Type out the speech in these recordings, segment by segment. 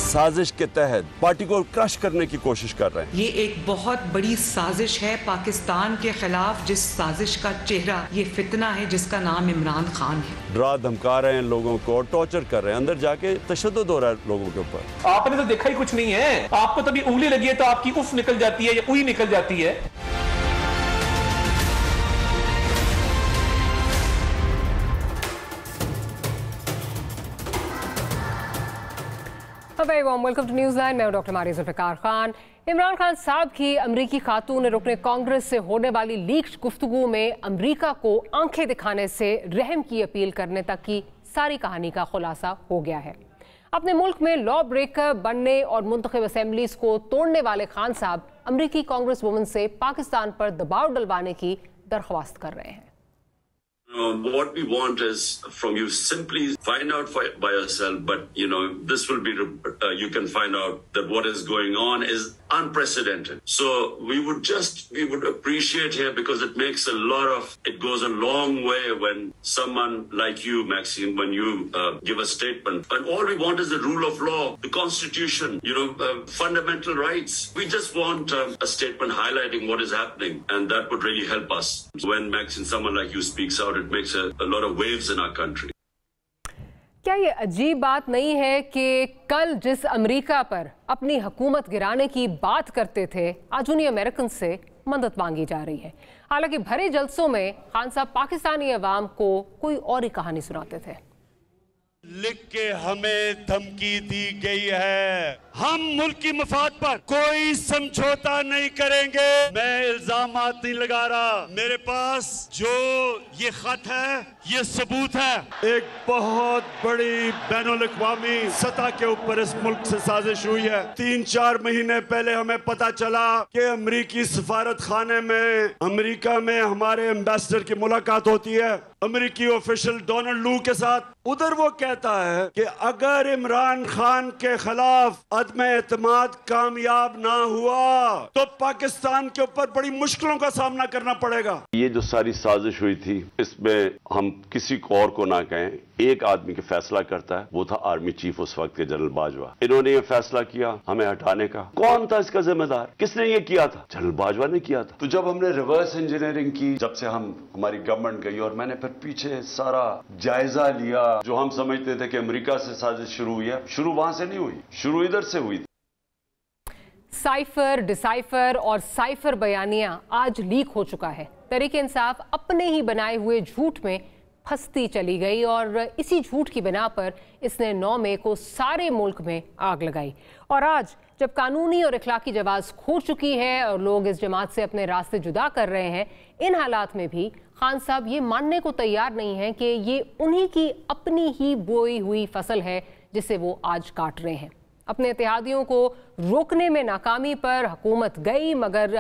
साजिश के तहत पार्टी को क्रश करने की कोशिश कर रहे हैं। ये एक बहुत बड़ी साजिश है पाकिस्तान के खिलाफ, जिस साजिश का चेहरा ये फितना है जिसका नाम इमरान खान है। डरा धमका रहे हैं लोगों को, टॉर्चर कर रहे हैं, अंदर जाके तशद्दुद हो रहा है लोगों के ऊपर। आपने तो देखा ही कुछ नहीं है, आपको तभी उंगली लगी है तो आपकी उफ निकल जाती है या उई निकल जाती है। Very warm welcome to news nine. मैं डॉक्टर मारिया जुल्फ़िकार खान। इमरान खान साहब की अमरीकी खातून ने रुकने कांग्रेस से होने वाली लीक्ड गुफ्तगू में अमरीका को आंखें दिखाने से रहम की अपील करने तक की सारी कहानी का खुलासा हो गया है। अपने मुल्क में लॉ ब्रेकर बनने और मुंतखब असेंबलीज को तोड़ने वाले खान साहब अमरीकी कांग्रेस वुमन से पाकिस्तान पर दबाव डलवाने की दरख्वास्त कर रहे हैं। What we want is from you simply find out by yourself, but this will be you can find out that what is going on is unprecedented. So we would appreciate here, because it goes a long way when someone like you, Maxine, when you give a statement, and all we want is the rule of law, the constitution, fundamental rights. We just want a statement highlighting what is happening, and that would really help us. When Maxine, someone like you speaks out, it makes a lot of waves in our country. क्या ये अजीब बात नहीं है कि कल जिस America पर अपनी हुकूमत गिराने की बात करते थे, आज उन्हीं अमेरिकन से मदद मांगी जा रही है। हालांकि भरे जलसों में खान साहब पाकिस्तानी अवाम को कोई और ही कहानी सुनाते थे। लिख के हमें धमकी दी गई है, हम मुल्क की मफाद पर कोई समझौता नहीं करेंगे। मैं इल्जामात नहीं लगा रहा, मेरे पास जो ये खत है ये सबूत है। एक बहुत बड़ी बैनुल-अक़वामी सतह के ऊपर इस मुल्क से साजिश हुई है। 3-4 महीने पहले हमें पता चला कि अमरीकी सफारत खाने में अमरीका में हमारे एम्बेसडर की मुलाकात होती है अमरीकी ऑफिशियल डोनाल्ड लू के साथ। उधर वो कहता है कि अगर इमरान खान के खिलाफ अदम एतमाद कामयाब ना हुआ तो पाकिस्तान के ऊपर बड़ी मुश्किलों का सामना करना पड़ेगा। ये जो सारी साजिश हुई थी, इसमें हम किसी को और को ना कहें, एक आदमी के फैसला करता है, वो था आर्मी चीफ उस वक्त के जनरल बाजवा। इन्होंने ये फैसला किया हमें हटाने का। कौन था इसका जिम्मेदार? किसने ये किया था? जनरल बाजवा ने किया था। तो जब हमने रिवर्स इंजीनियरिंग की, जब से हमारी गवर्नमेंट गई और मैंने फिर पीछे सारा जायजा लिया, जो हम समझते थे कि अमेरिका से साजिश शुरू हुई है, शुरू वहां से नहीं हुई, शुरू इधर से हुई। साइफर, डिसाइफर और साइफर बयानियां आज लीक हो चुका है। तहरीक-ए-इंसाफ अपने ही बनाए हुए झूठ में फंसती चली गई और इसी झूठ की बिना पर इसने 9 मई को सारे मुल्क में आग लगाई। और आज जब कानूनी और इखलाकी जवाज़ खो चुकी है और लोग इस जमात से अपने रास्ते जुदा कर रहे हैं, इन हालात में भी खान साहब ये मानने को तैयार नहीं हैं कि ये उन्हीं की अपनी ही बोई हुई फसल है जिसे वो आज काट रहे हैं। अपने इत्तेहादियों को रोकने में नाकामी पर हुकूमत गई, मगर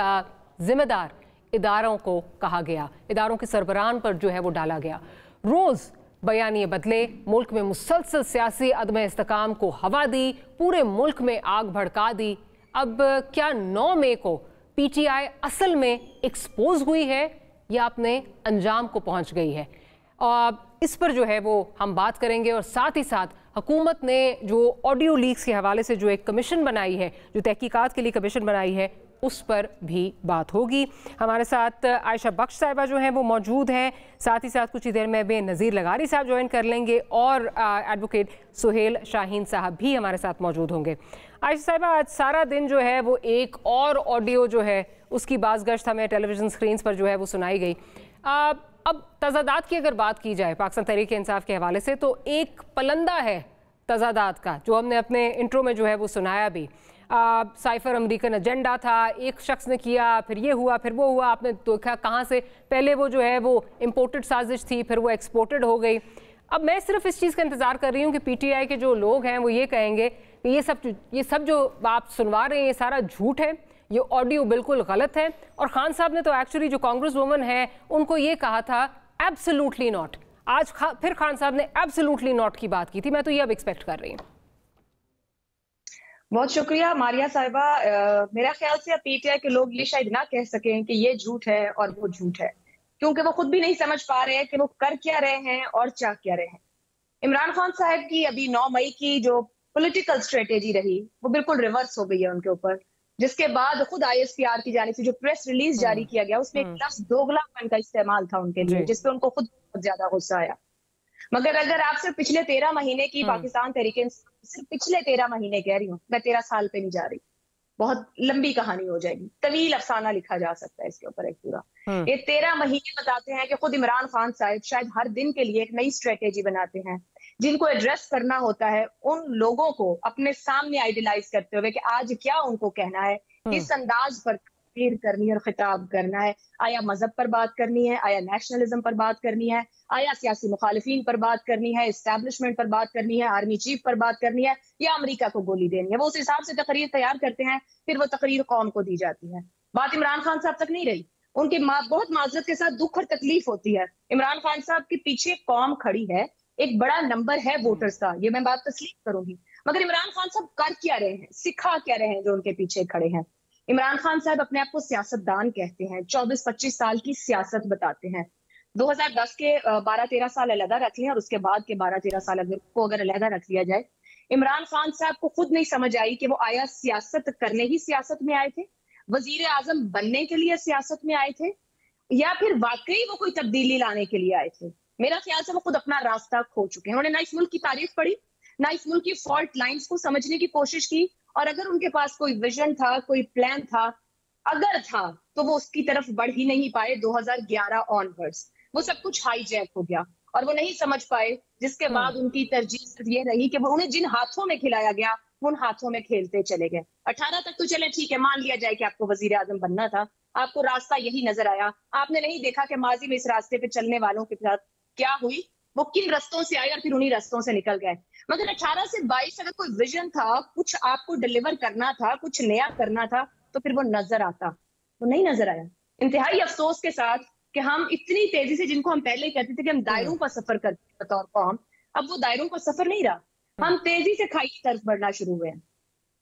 जिम्मेदार इदारों को कहा गया, इदारों के सरबराहान पर जो है वो डाला गया। रोज़ बयानिए बदले, मुल्क में मुसलसल सियासी अदम इस्तेकाम को हवा दी, पूरे मुल्क में आग भड़का दी। अब क्या 9 मई को PTI असल में एक्सपोज हुई है या अपने अंजाम को पहुंच गई है? इस पर जो है वो हम बात करेंगे। और साथ ही साथ हुकूमत ने जो ऑडियो लीक्स के हवाले से जो एक कमीशन बनाई है, जो तहकीकात के लिए कमीशन बनाई है, उस पर भी बात होगी। हमारे साथ आयशा बख्श साहिबा जो हैं वो मौजूद हैं, साथ ही साथ कुछ ही देर में भी नज़ीर लगारी साहब ज्वाइन कर लेंगे और एडवोकेट सुहेल शाहीन साहब भी हमारे साथ मौजूद होंगे। आयशा साहिबा, आज सारा दिन जो है वो एक और ऑडियो जो है उसकी बाज़गश्त हमें टेलीविज़न स्क्रीन पर जो है वो सुनाई गई। अब तजादात की अगर बात की जाए पाकिस्तान तहरीक-ए-इंसाफ के हवाले से, तो एक पलंदा है तजादात का जो हमने अपने इंट्रो में जो है वो सुनाया भी। साइफर अमेरिकन एजेंडा था, एक शख्स ने किया, फिर ये हुआ, फिर वो हुआ। आपने देखा कहाँ से पहले वो जो है वो इम्पोर्टेड साजिश थी, फिर वो एक्सपोर्टेड हो गई। अब मैं सिर्फ इस चीज़ का इंतज़ार कर रही हूँ कि PTI के जो लोग हैं वो ये कहेंगे कि ये सब जो आप सुनवा रहे हैं ये सारा झूठ है, ये ऑडियो बिल्कुल गलत है। और खान साहब ने तो एक्चुअली जो कांग्रेस वुमन है उनको ये कहा था एब्सोल्युटली नॉट। आज फिर खान साहब ने एब्सोल्युटली नॉट की बात की थी। मैं तो ये अब एक्सपेक्ट कर रही हूँ। बहुत शुक्रिया मारिया साहिबा। मेरा ख्याल से PTI के लोग ये शायद ना कह सकें कि ये झूठ है और वो झूठ है, क्योंकि वो खुद भी नहीं समझ पा रहे हैं कि वो कर क्या रहे हैं और चाह क्या रहे हैं। इमरान खान साहब की अभी 9 मई की जो पॉलिटिकल स्ट्रेटेजी रही, वो बिल्कुल रिवर्स हो गई है उनके ऊपर। जिसके बाद खुद ISPR की जानिब से जो प्रेस रिलीज जारी किया गया, उसमें एक लफ्ज दोगलापन का इस्तेमाल था उनके लिए, जिसपे उनको खुद बहुत ज्यादा गुस्सा आया। मगर अगर आप सिर्फ पिछले 13 महीने की पाकिस्तान तहरीक सिर्फ पिछले 13 महीने कह रही हूँ, मैं 13 साल पे नहीं जा रही, बहुत लंबी कहानी हो जाएगी, तवील अफसाना लिखा जा सकता है इसके ऊपर एक पूरा। ये 13 महीने बताते हैं कि खुद इमरान खान साहब शायद हर दिन के लिए एक नई स्ट्रेटेजी बनाते हैं, जिनको एड्रेस करना होता है उन लोगों को अपने सामने आइडियलाइज करते हुए कि आज क्या उनको कहना है, किस अंदाज पर तकरीर करनी है और खिताब करना है। आया मजहब पर बात करनी है, आया नेशनलिज्म पर बात करनी है, आया सियासी मुखालिफिन पर बात करनी है, एस्टैब्लिशमेंट पर बात करनी है, आर्मी चीफ पर बात करनी है, या अमेरिका को गोली देनी है। वो उस हिसाब से तकरीर तैयार करते हैं, फिर वो तकरीर कौम को दी जाती है। बात इमरान खान साहब तक नहीं रही, उनकी बहुत माजरत के साथ दुख और तकलीफ होती है। इमरान खान साहब के पीछे कौम खड़ी है, एक बड़ा नंबर है वोटर्स का, ये मैं बात तस्लीम करूंगी। मगर इमरान खान साहब कर क्या रहे हैं, सिखा क्या रहे हैं जो उनके पीछे खड़े हैं। इमरान खान साहब अपने आप को सियासतदान कहते हैं, 24-25 साल की सियासत बताते हैं। 2010 के 12-13 साल अलहदा रख लें और उसके बाद के 12-13 साल अगर अलहदा रख लिया जाए, इमरान खान साहब को खुद नहीं समझ आई कि वो आया सियासत करने ही सियासत में आए थे, वजीर आजम बनने के लिए सियासत में आए थे, या फिर वाकई वो कोई तब्दीली लाने के लिए आए थे। मेरा ख्याल से वो खुद अपना रास्ता खो चुके हैं। उन्होंने ना इस मुल्क की तारीफ पढ़ी, ना इस मुल्क की फॉल्ट लाइंस को समझने की कोशिश की, और अगर उनके पास कोई विजन था, कोई प्लान था, अगर था, तो वो उसकी तरफ बढ़ ही नहीं पाए। 2011 ऑनवर्ड्स वो सब कुछ हाईजैक हो गया और वो नहीं समझ पाए, जिसके बाद उनकी तरजीह सिर्फ ये रही कि वो उन्हें जिन हाथों में खिलाया गया उन हाथों में खेलते चले गए। 18 तक तो चले ठीक है, मान लिया जाए कि आपको वजीर आजम बनना था, आपको रास्ता यही नजर आया, आपने नहीं देखा कि माजी में इस रास्ते पे चलने वालों के साथ क्या हुई, वो किन रस्तों से आए और फिर उन्हीं रस्तों से निकल गए। मगर 18 से 22 अगर कोई विजन था, कुछ आपको डिलीवर करना था, कुछ नया करना था, तो फिर वो नजर आता, वो नहीं नजर आया। इंतहाई अफसोस के साथ कि हम इतनी तेजी से, जिनको हम पहले कहते थे कि हम दायरों का सफर करते बतौर कौम, अब वो दायरों का सफर नहीं रहा, हम तेजी से खाई की तरफ बढ़ना शुरू हुए हैं।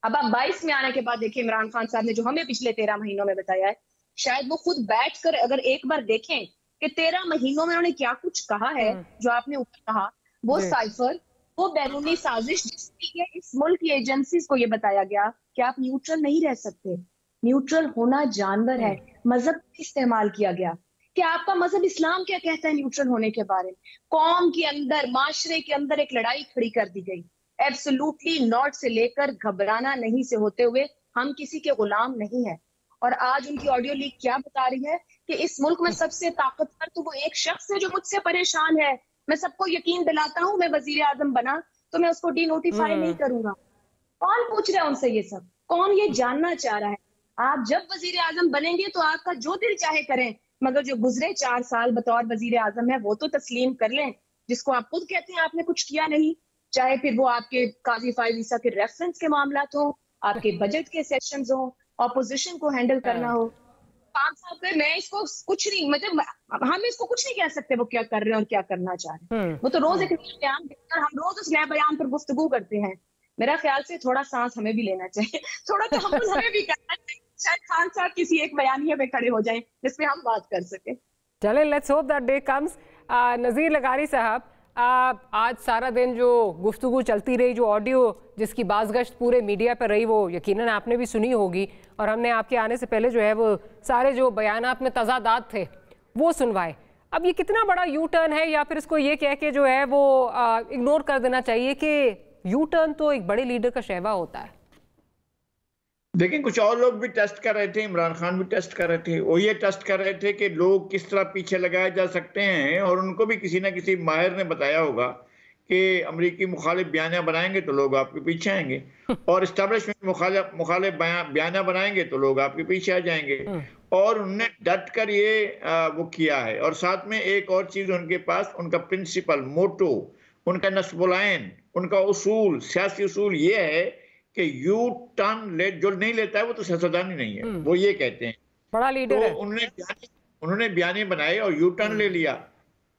अब आप 22 में आने के बाद देखिए इमरान खान साहब ने जो हमें पिछले 13 महीनों में बताया है, शायद वो खुद बैठकर अगर एक बार देखें कि 13 महीनों में उन्होंने क्या कुछ कहा है, जो आपने ऊपर कहा, वो साइफर, वो बैरूनी साजिश, जिसके इस मुल्क की एजेंसीज को ये बताया गया कि आप न्यूट्रल नहीं रह सकते, न्यूट्रल होना जानवर है। मजहब इस्तेमाल किया गया कि आपका मजहब इस्लाम क्या कहता है न्यूट्रल होने के बारे में। कौम के अंदर, माशरे के अंदर एक लड़ाई खड़ी कर दी गई। एब्सोल्युटली नॉट से लेकर घबराना नहीं से होते हुए हम किसी के गुलाम नहीं है। और आज उनकी ऑडियो लीक क्या बता रही है कि इस मुल्क में सबसे ताकतवर तो वो एक शख्स है जो मुझसे परेशान है। मैं सबको यकीन दिलाता हूं मैं वजीर आजम बना तो मैं उसको डिनोटिफाई नहीं करूंगा। कौन पूछ रहा है उनसे ये सब? कौन ये जानना चाह रहा है? आप जब वजीर आजम बनेंगे तो आपका जो दिल चाहे करें, मगर जो गुजरे 4 साल बतौर वजीर आजम है वो तो तस्लीम कर लें, जिसको आप खुद कहते हैं आपने कुछ किया नहीं। चाहे फिर वो आपके काजी फाइज ईसा के रेफरेंस के मामलात हो, आपके बजट के सेशंस हो, ऑपोजिशन को हैंडल करना हो। मैं इसको कुछ नहीं, मतलब हम इसको कुछ नहीं कह सकते वो क्या कर रहे हैं और क्या करना चाह रहे हैं। वो तो रोज एक नया बयान देकर हम रोज उस नए बयान पर गुफ्तगू करते हैं। मेरा ख्याल से थोड़ा सांस हमें भी लेना चाहिए, थोड़ा तहम्मुल हमें भी करना चाहिए। शायद खान साहब किसी एक बयानिए में खड़े हो जाएं जिसपे हम बात कर सके। चले, let's hope that day comes. Nazir Lagari sahab, आज सारा दिन जो गुफ्तगू चलती रही, जो ऑडियो जिसकी बाज़गश्त पूरे मीडिया पर रही, वो यकीनन आपने भी सुनी होगी, और हमने आपके आने से पहले जो है वो सारे जो बयानात में तज़ादात थे वो सुनवाए। अब ये कितना बड़ा यू टर्न है, या फिर इसको ये कह के जो है वो इग्नोर कर देना चाहिए कि यू टर्न तो एक बड़े लीडर का शैवा होता है? लेकिन कुछ और लोग भी टेस्ट कर रहे थे, इमरान खान भी टेस्ट कर रहे थे, वो ये टेस्ट कर रहे थे कि लोग किस तरह पीछे लगाए जा सकते हैं, और उनको भी किसी ना किसी माहिर ने बताया होगा कि अमरीकी मुखालिफ बयानिया बनाएंगे तो लोग आपके पीछे आएंगे, और इस्टेब्लिशमेंट मुखालिफ बयानिया बनाएंगे तो लोग आपके पीछे आ जाएंगे। और उन्होंने डट कर ये वो किया है। और साथ में एक और चीज़ उनके पास, उनका प्रिंसिपल, मोटो, उनका नस्बुलैन, उन्होंने उसूल, सियासी उसूल ये है कि यू टर्न जो नहीं लेता है वो तो सियासतदान ही नहीं है, वो ये कहते हैं। बड़ा लीडर है। उन्होंने बयाने बनाए और यू टर्न ले लिया।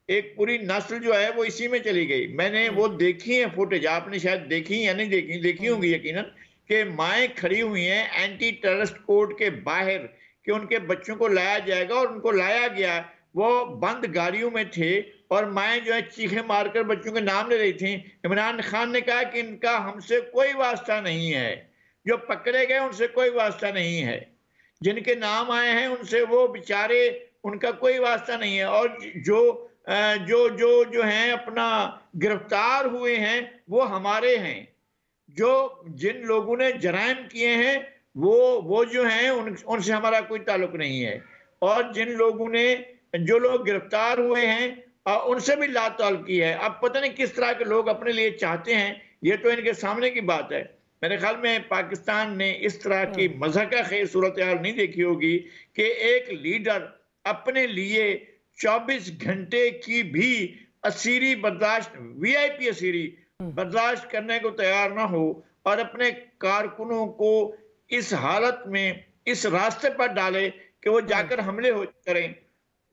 एक पूरी नस्ल जो है वो इसी में चली गई। मैंने वो देखी है फुटेज, आपने शायद देखी या नहीं देखी, देखी होंगी यकीनन, कि माएँ खड़ी हुई हैं एंटी टेररिस्ट कोड के बाहर कि उनके बच्चों को लाया जाएगा, और उनको लाया गया। वो बंद गाड़ियों में थे और माएँ जो है चीखें मारकर बच्चों के नाम ले रही थी। इमरान खान ने कहा कि इनका हमसे कोई वास्ता नहीं है, जो पकड़े गए उनसे कोई वास्ता नहीं है, जिनके नाम आए हैं उनसे वो बेचारे उनका कोई वास्ता नहीं है, और जो हैं अपना गिरफ्तार हुए हैं वो हमारे हैं। जो जिन लोगों ने जराइम किए हैं वो जो हैं उनसे हमारा कोई ताल्लुक नहीं है, और जिन लोगों ने जो लोग गिरफ्तार हुए हैं उनसे भी लाताल्लुक की है। अब पता नहीं किस तरह के लोग अपने लिए चाहते हैं, ये तो इनके सामने की बात है। मेरे ख्याल में पाकिस्तान ने इस तरह की मज़ाक़-ए-ख़ेज़ सूरत हाल नहीं देखी होगी कि एक लीडर अपने लिए 24 घंटे की भी असीरी बर्दाश्त, VIP असीरी बर्दाश्त करने को तैयार ना हो और अपने कारकुनों को इस हालत में इस रास्ते पर डाले कि वो जाकर हमले करें।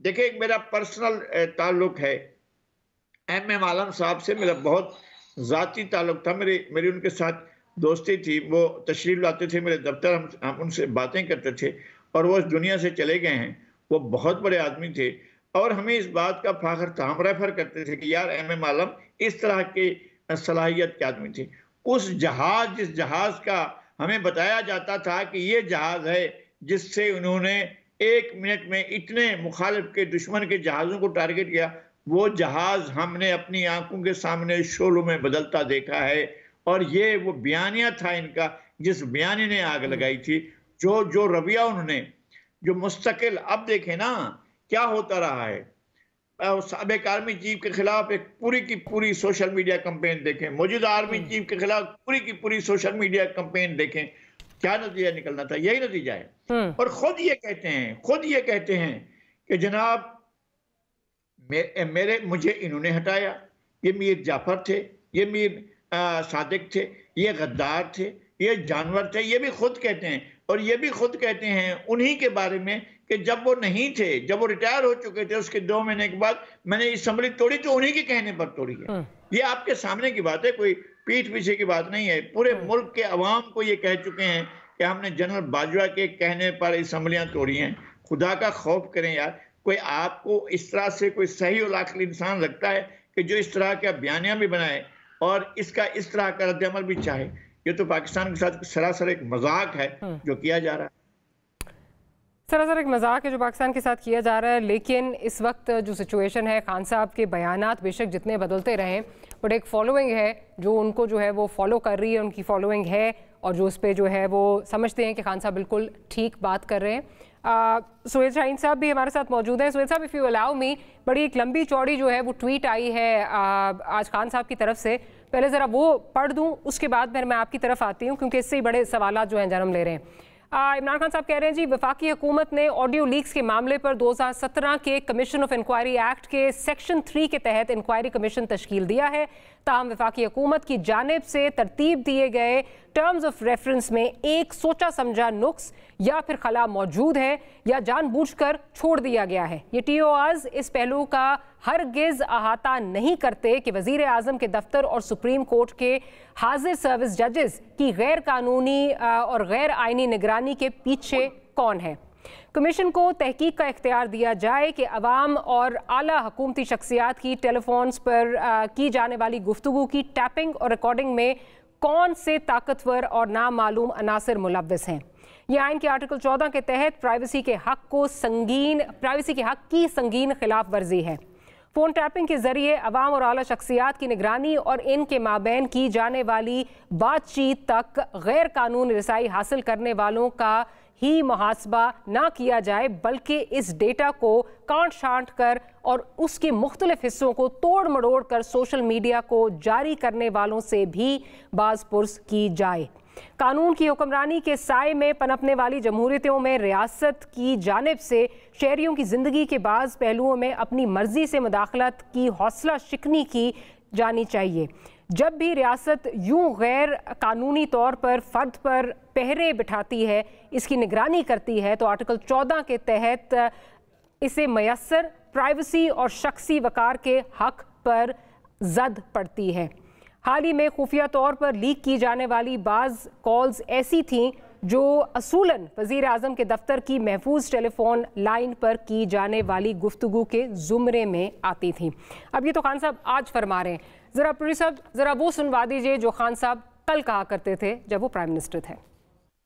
देखिए, एक मेरा पर्सनल ताल्लुक है MM आलम साहब से, मेरा बहुत ज़ाती ताल्लुक था, मेरी उनके साथ दोस्ती थी। वो तशरीफ लाते थे मेरे दफ्तर, हम उनसे बातें करते थे, और वो इस दुनिया से चले गए हैं। वो बहुत बड़े आदमी थे और हमें इस बात का फाखर था, हम रेफर करते थे कि यार MM आलम इस तरह के सलाहियत के आदमी थे। उस जहाज, जिस जहाज का हमें बताया जाता था कि ये जहाज है जिससे उन्होंने 1 मिनट में इतने मुखालिफ के दुश्मन के जहाज़ों को टारगेट किया, वो जहाज हमने अपनी आंखों के सामने शोलों में बदलता देखा है। और ये वो बयानिया था इनका, जिस बयानी ने आग लगाई थी, जो रवैया उन्होंने, जो मुस्तकिल, अब देखें ना क्या होता रहा है। साबिक आर्मी चीफ के खिलाफ एक पूरी की पूरी सोशल मीडिया कैंपेन देखें, मौजूदा आर्मी चीफ के खिलाफ पूरी की पूरी सोशल मीडिया कैंपेन देखें, क्या नतीजा निकलना था? यही नतीजा है। और खुद ये कहते हैं कि जनाब मुझे इन्होंने हटाया, ये मीर जाफर थे, ये मीर सादिक थे, ये गद्दार थे, ये जानवर थे, ये भी खुद कहते हैं। और ये भी खुद कहते हैं उन्हीं के बारे में कि जब वो नहीं थे, जब वो रिटायर हो चुके थे, उसके 2 महीने के बाद मैंने असेंबली तोड़ी तो उन्हीं के कहने पर तोड़ी है। ये आपके सामने की बात है, कोई पीठ पीछे की बात नहीं है। पूरे मुल्क के अवाम को ये कह चुके हैं कि हमने जनरल बाजवा के कहने पर असेंबलियां तोड़ी हैं। खुदा का खौफ करें यार, कोई आपको इस तरह से कोई सही और आखिरी इंसान लगता है कि जो इस तरह का बयानिया भी बनाए और इसका इस तरह का रद्द-ए-अमल भी चाहे? ये तो पाकिस्तान के साथ सरासर एक मजाक है जो किया जा रहा है। सरासर एक मजाक है जो पाकिस्तान के साथ किया जा रहा है। लेकिन इस वक्त जो सिचुएशन है, खान साहब के बयानात बेशक जितने बदलते रहें, बट एक फॉलोइंग है जो उनको जो है वो फॉलो कर रही है, उनकी फॉलोइंग है, और जो उस पर जो है वो समझते हैं कि खान साहब बिल्कुल ठीक बात कर रहे हैं। सुहेल शाहीन साहब भी हमारे साथ मौजूद हैं। सुहेल साहब, इफ़ यू अलाउ मी, बड़ी एक लंबी चौड़ी जो है वो ट्वीट आई है आज खान साहब की तरफ से। पहले ज़रा वो पढ़ दूं, उसके बाद फिर मैं आपकी तरफ आती हूं, क्योंकि इससे ही बड़े सवालात जो हैं जन्म ले रहे हैं। इमरान खान साहब कह रहे हैं जी, वफाकी हुकूमत ने ऑडियो लीक्स के मामले पर 2017 के कमीशन ऑफ इंक्वायरी एक्ट के सेक्शन 3 के तहत इंक्वायरी कमीशन तश्कील दिया है। ताहम वफाकी हुकूमत की जानिब से तरतीब दिए गए टर्म्स ऑफ रेफरेंस में एक सोचा समझा नुक्स या फिर खला मौजूद है या जानबूझकर छोड़ दिया गया है। ये TORs इस पहलू का हरगिज अहाता नहीं करते कि वजीर आजम के दफ्तर और सुप्रीम कोर्ट के हाजिर सर्विस जजेस की गैर कानूनी और गैर आइनी निगरानी के पीछे कौन है। कमीशन को तहकीक का इख्तियार दिया जाए कि अवाम और आला हुकूमती शख्सियात की टेलीफोन्स पर की जाने वाली गुफ्तगू की टैपिंग और रिकॉर्डिंग में कौन से ताकतवर और नामालूम अनासर मुलव्वस हैं। यह आइन के आर्टिकल 14 के तहत प्राइवेसी के हक की संगीन खिलाफ वर्जी है। फ़ोन टैपिंग के जरिए अवाम और आला शख्सियात की निगरानी और इनके माबैन की जाने वाली बातचीत तक गैर कानूनी रसाई हासिल करने वालों का ही मुहासबा ना किया जाए, बल्कि इस डेटा को काट छांट कर और उसके मुख्तलिफ हिस्सों को तोड़ मड़ोड़ कर सोशल मीडिया को जारी करने वालों से भी बाज़पुर्स की जाए। कानून की हुक्मरानी के साए में पनपने वाली जमहूरियतों में रियासत की जानिब से शहरियों की ज़िंदगी के बाज़ पहलुओं में अपनी मर्जी से मुदाखलत की हौसला शिकनी की जानी चाहिए। जब भी रियासत यूं गैर कानूनी तौर पर फ़र्द पर पहरे बिठाती है, इसकी निगरानी करती है, तो आर्टिकल 14 के तहत इसे मयस्सर प्राइवेसी और शख्सी वकार के हक पर जद पड़ती है। हाल ही में खुफिया तौर पर लीक की जाने वाली बाज़ कॉल्स ऐसी थीं जो असूलन वज़ीर आज़म के दफ्तर की महफूज टेलीफोन लाइन पर की जाने वाली गुफ्तगू के ज़ुमरे में आती थी। अब ये तो खान साहब आज फरमा रहे हैं, ज़रा पुरी साहब ज़रा वो सुनवा दीजिए जो खान साहब कल कहा करते थे जब वो प्राइम मिनिस्टर थे।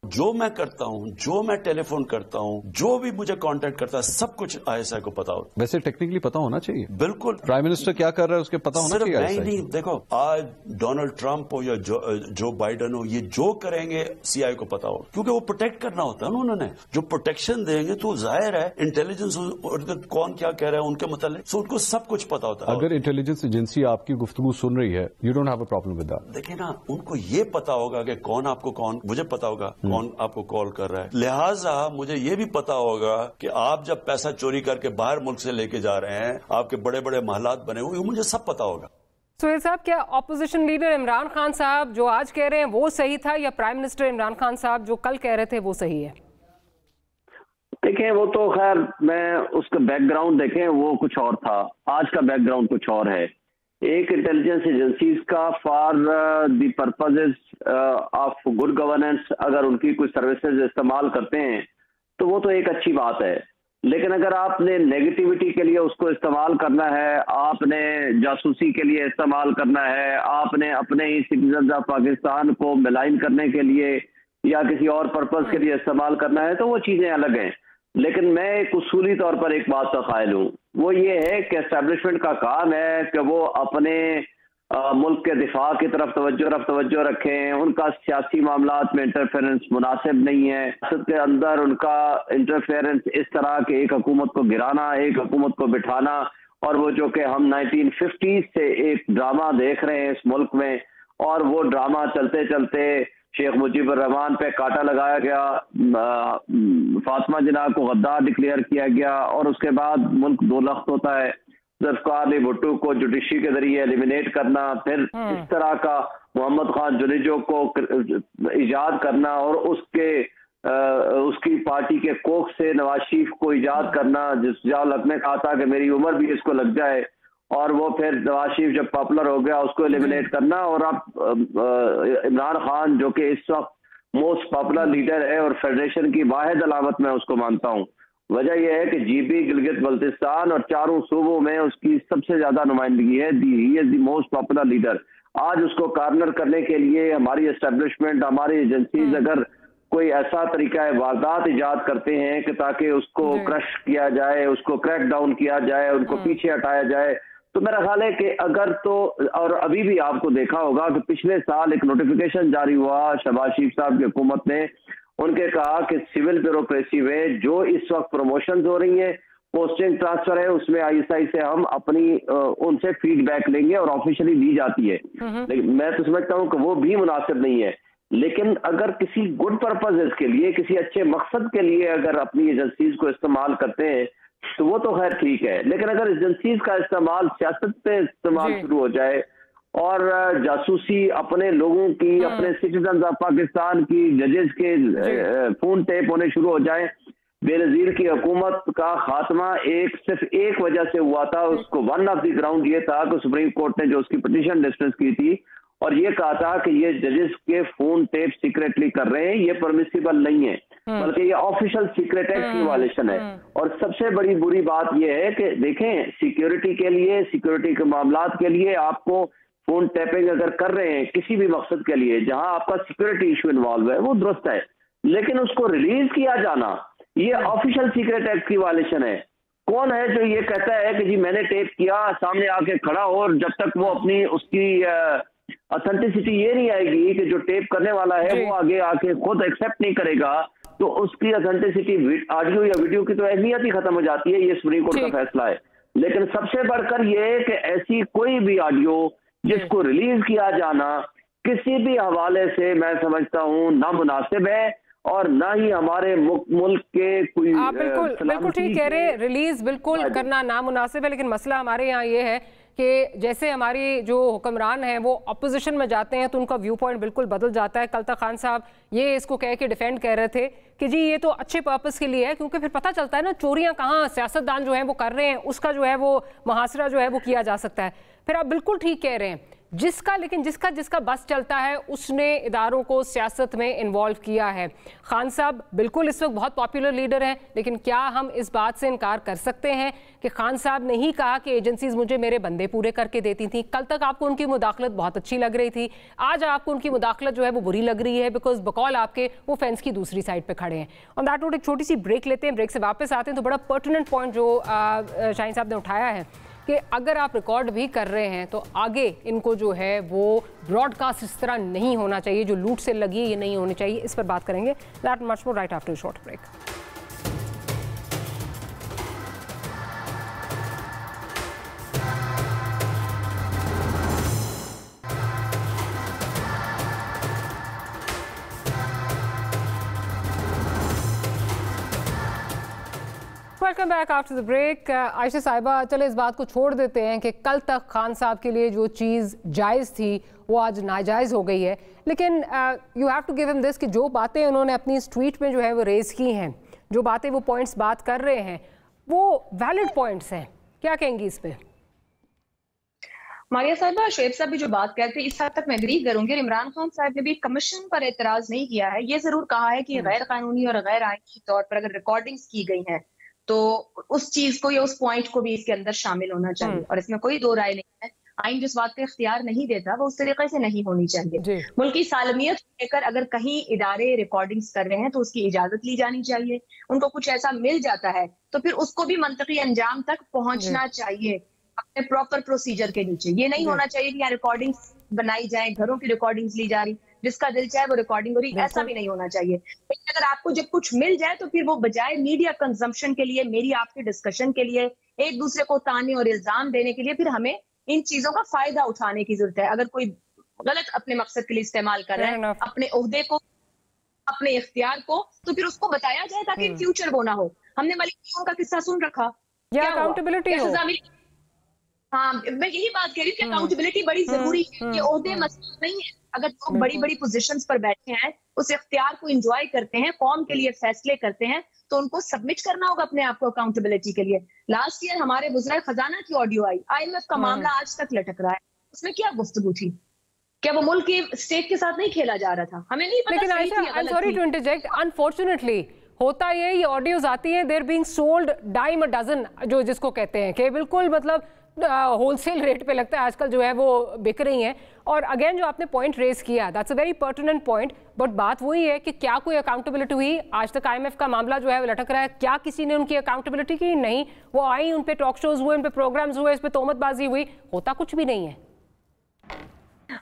जो मैं करता हूं, जो मैं टेलीफोन करता हूं, जो भी मुझे कांटेक्ट करता है, सब कुछ आईएसआई को पता होता है। वैसे टेक्निकली पता होना चाहिए। बिल्कुल, प्राइम मिनिस्टर क्या कर रहा है उसके पता होना चाहिए। नहीं नहीं, देखो आज डोनाल्ड ट्रंप हो या जो बाइडन हो, ये जो करेंगे सीआईए को पता हो, क्योंकि वो प्रोटेक्ट करना होता है ना उन्होंने। जो प्रोटेक्शन देंगे तो जाहिर है इंटेलिजेंस कौन क्या कह रहा है उनके मतलब, सो उनको सब कुछ पता होता है। अगर इंटेलिजेंस एजेंसी आपकी गुफ्तगू सुन रही है, you don't have a problem with that. देखिए ना, उनको ये पता होगा कि कौन मुझे पता होगा कौन आपको कॉल कर रहा है, लिहाजा मुझे ये भी पता होगा कि आप जब पैसा चोरी करके बाहर मुल्क से लेके जा रहे हैं, आपके बड़े बड़े महलात बने हुए, मुझे सब पता होगा। सुहेल साहब, क्या ऑपोजिशन लीडर इमरान खान साहब जो आज कह रहे हैं वो सही था, या प्राइम मिनिस्टर इमरान खान साहब जो कल कह रहे थे वो सही है? देखें, वो तो खैर मैं उसका बैकग्राउंड देखें, वो कुछ और था, आज का बैकग्राउंड कुछ और है। एक इंटेलिजेंस एजेंसीज का for the purposes of good governance अगर उनकी कोई सर्विसेज इस्तेमाल करते हैं तो वो तो एक अच्छी बात है, लेकिन अगर आपने नेगेटिविटी के लिए उसको इस्तेमाल करना है, आपने जासूसी के लिए इस्तेमाल करना है, आपने अपने ही सिटीजन ऑफ पाकिस्तान को मिलाइन करने के लिए या किसी और पर्पज के लिए इस्तेमाल करना है, तो वो चीजें अलग हैं। लेकिन मैं एक उसूली तौर पर एक बात का कायल हूँ, वो ये है कि एस्टेब्लिशमेंट का काम है कि वो अपने मुल्क के दिफा की तरफ तवज्जो रखें। उनका सियासी मामलात में इंटरफेरेंस मुनासिब नहीं है। सियासत के अंदर उनका इंटरफेरेंस इस तरह के एक हुकूमत को गिराना, एक हुकूमत को बिठाना, और वो जो कि हम 1950s से एक ड्रामा देख रहे हैं इस मुल्क में, और वो ड्रामा चलते चलते शेख मुजीबुर रहमान पे कांटा लगाया गया, फातिमा जिन्ना को गद्दार डिक्लेयर किया गया, और उसके बाद मुल्क दो लख्त होता है। ज़ुल्फ़िकार अली भुट्टो को जुडिशरी के जरिए एलिमिनेट करना, फिर इस तरह का मोहम्मद खान जुनेजो को इजाद करना, और उसकी पार्टी के कोख से नवाज शरीफ को इजाद करना, जियाउल हक ने कहा था कि मेरी उम्र भी इसको लग जाए, और वो फिर नवाज शरीफ जब पॉपुलर हो गया उसको एलिमिनेट करना, और अब इमरान खान जो कि इस वक्त मोस्ट पॉपुलर लीडर है और फेडरेशन की वाहिद अलामत मैं उसको मानता हूँ। वजह यह है कि जीबी गिलगित बल्तिस्तान और चारों सूबों में उसकी सबसे ज्यादा नुमाइंदगी है। He is the most popular leader. आज उसको कार्नर करने के लिए हमारी एस्टेब्लिशमेंट, हमारी एजेंसीज अगर कोई ऐसा तरीका है वारदात इजाद करते हैं कि ताकि उसको क्रश किया जाए, उसको क्रैक डाउन किया जाए, उनको पीछे हटाया जाए, तो मेरा ख्याल है कि अगर तो, और अभी भी आपको देखा होगा कि पिछले साल एक नोटिफिकेशन जारी हुआ शहबाज शरीफ साहब की हुकूमत ने, उनके कहा कि सिविल ब्यूरोक्रेसी में जो इस वक्त प्रमोशंस हो रही है, पोस्टिंग ट्रांसफर है, उसमें आईएसआई से हम अपनी उनसे फीडबैक लेंगे और ऑफिशियली दी जाती है। लेकिन मैं तो समझता हूँ कि वो भी मुनासिब नहीं है। लेकिन अगर किसी गुड पर्पजेस के लिए, किसी अच्छे मकसद के लिए अगर अपनी एजेंसीज को इस्तेमाल करते हैं तो वो तो खैर ठीक है। लेकिन अगर एजेंसीज का इस्तेमाल सियासत पे इस्तेमाल शुरू हो जाए और जासूसी अपने लोगों की, अपने सिटीजन ऑफ पाकिस्तान की, जजेस के फोन टेप होने शुरू हो जाए, बेनजीर की हुकूमत का खात्मा सिर्फ एक वजह से हुआ था। उसको वन ऑफ द ग्राउंड ये था कि सुप्रीम कोर्ट ने जो उसकी पिटीशन डिस्मिस की थी और ये कहा था कि ये जजेस के फोन टेप सीक्रेटली कर रहे हैं, ये परमिसिबल नहीं है, बल्कि ये ऑफिशियल सीक्रेट एक्ट की वायलेशन है। और सबसे बड़ी बुरी बात ये है कि देखें, सिक्योरिटी के लिए, सिक्योरिटी के मामलात के लिए आपको फोन टैपिंग अगर कर रहे हैं किसी भी मकसद के लिए जहां आपका सिक्योरिटी इशू इन्वॉल्व है, वो दुरुस्त है, लेकिन उसको रिलीज किया जाना ये ऑफिशियल सीक्रेट एक्ट की वायलेशन है। कौन है जो ये कहता है कि जी मैंने टेप किया, सामने आके खड़ा हो, और जब तक वो अपनी उसकी ऑथेंटिसिटी ये नहीं आएगी कि जो टेप करने वाला है वो आगे आके खुद एक्सेप्ट नहीं करेगा, तो उसकी ऑथेंटिसिटी ऑडियो या वीडियो की तो अहमियत ही खत्म हो जाती है। ये सुप्रीम कोर्ट का फैसला है। लेकिन सबसे बढ़कर ये है कि ऐसी कोई भी ऑडियो जिसको रिलीज किया जाना किसी भी हवाले से मैं समझता हूँ ना मुनासिब है और ना ही हमारे मुल्क के कोई। आप बिल्कुल ठीक कह रहे हैं, रिलीज बिल्कुल करना नामुनासिब है। लेकिन मसला हमारे यहाँ ये है कि जैसे हमारी जो हुक्मरान हैं वो अपोजिशन में जाते हैं तो उनका व्यू पॉइंट बिल्कुल बदल जाता है। कल तक खान साहब ये इसको कह के डिफेंड कर रहे थे कि जी ये तो अच्छे पर्पस के लिए है, क्योंकि फिर पता चलता है ना चोरियां कहाँ सियासतदान जो है वो कर रहे हैं, उसका जो है वो मुहासरा जो है वो किया जा सकता है। फिर आप बिल्कुल ठीक कह रहे हैं लेकिन जिसका बस चलता है उसने इदारों को सियासत में इन्वॉल्व किया है। खान साहब बिल्कुल इस वक्त बहुत पॉपुलर लीडर हैं, लेकिन क्या हम इस बात से इनकार कर सकते हैं कि खान साहब ने ही कहा कि एजेंसीज मुझे मेरे बंदे पूरे करके देती थी? कल तक आपको उनकी मुदाखलत बहुत अच्छी लग रही थी, आज आपको उनकी मुदाखलत जो है वो बुरी लग रही है, बिकॉज बकौल आपके वो फेंस की दूसरी साइड पे खड़े हैं। ऑन दैट नोट एक छोटी सी ब्रेक लेते हैं, ब्रेक से वापस आते हैं तो बड़ा पर्टिनेंट पॉइंट जो शाहीन साहब ने उठाया है कि अगर आप रिकॉर्ड भी कर रहे हैं तो आगे इनको जो है वो ब्रॉडकास्ट इस तरह नहीं होना चाहिए, जो लूट से लगी ये नहीं होनी चाहिए। इस पर बात करेंगे that much more right after short break. Welcome back after the break. Ayesha Sahiba, चले इस बात को छोड़ देते हैं कि कल तक खान साहब के लिए जो चीज़ जायज़ थी वो आज नाजायज़ हो गई है, लेकिन you have to give him this कि जो बातें उन्होंने अपनी इस ट्वीट में जो है वो रेज़ की हैं, जो बातें वो पॉइंट्स बात कर रहे हैं वो वैलिड पॉइंट्स हैं। क्या कहेंगी इस पे? मारिया साहिबा, शोएब साहब भी जो बात कहते हैं इस हद तक मैं एग्री करूंगी। इमरान खान साहब ने भी कमीशन पर एतराज नहीं किया है, ये जरूर कहा है कि गैर कानूनी और गैर आईनी तौर पर अगर रिकॉर्डिंग्स की गई हैं तो उस चीज को या उस पॉइंट को भी इसके अंदर शामिल होना चाहिए, और इसमें कोई दो राय नहीं है। आइन जिस बात का इख्तियार नहीं देता वो उस तरीके से नहीं होनी चाहिए। मुल्क की सालमियत लेकर अगर कहीं इदारे रिकॉर्डिंग्स कर रहे हैं तो उसकी इजाजत ली जानी चाहिए। उनको कुछ ऐसा मिल जाता है तो फिर उसको भी मंतकी अंजाम तक पहुंचना चाहिए अपने प्रॉपर प्रोसीजर के नीचे। ये नहीं होना चाहिए कि यहाँ रिकॉर्डिंग्स बनाई जाए, घरों की रिकॉर्डिंग्स ली जा रही, जिसका दिल चाहे वो रिकॉर्डिंग हो रही, ऐसा भी नहीं होना चाहिए। लेकिन अगर आपको जब कुछ मिल जाए तो फिर वो बजाय मीडिया कंजम्पशन के लिए, मेरी आपके डिस्कशन के लिए, एक दूसरे को ताने और इल्जाम देने के लिए, फिर हमें इन चीजों का फायदा उठाने की जरूरत है। अगर कोई गलत अपने मकसद के लिए इस्तेमाल कर रहा है अपने ओहदे को, अपने इख्तियार को, तो फिर उसको बताया जाए ताकि इन फ्यूचर वो ना हो। हमने मलिक का किस्सा सुन रखा, क्या अकाउंटेबिलिटी। हाँ, मैं यही बात कह रही हूँ कि अकाउंटेबिलिटी बड़ी जरूरी है। ये ओहदे मसला नहीं है। अगर लोग बड़ी बड़ी पोजीशंस पर बैठे हैं, उस इख्तियार को एंजॉय करते हैं, कौम के लिए फैसले करते हैं, तो उनको सबमिट करना होगा अपने आप को अकाउंटेबिलिटी के लिए। लास्ट ईयर हमारे वज़ीर खजाना की ऑडियो आई, IMF का मामला आज तक लटक रहा है, उसमें क्या गुफ्तगू थी? क्या वो मुल्क के स्टेट के साथ नहीं खेला जा रहा था? हमें नहीं पता। लेकिन Ayesha, I am sorry to interject, unfortunately होता ये ऑडियोज आती हैं, there being sold dime a dozen, जो जिसको कहते हैं कि बिल्कुल मतलब होलसेल रेट पे लगता है आजकल जो है वो बिक रही हैं। और अगेन जो आपने पॉइंट रेज किया, that's a very pertinent point, but बात वही है कि क्या कोई अकाउंटेबिलिटी हुई? आज तक IMF का मामला जो है वो लटक रहा है, क्या किसी ने उनकी अकाउंटेबिलिटी की? नहीं। वो आई, उन पे टॉक शोज हुए, उन पे प्रोग्राम्स हुए, इस पे तोहमतबाजी हुई, होता कुछ भी नहीं है।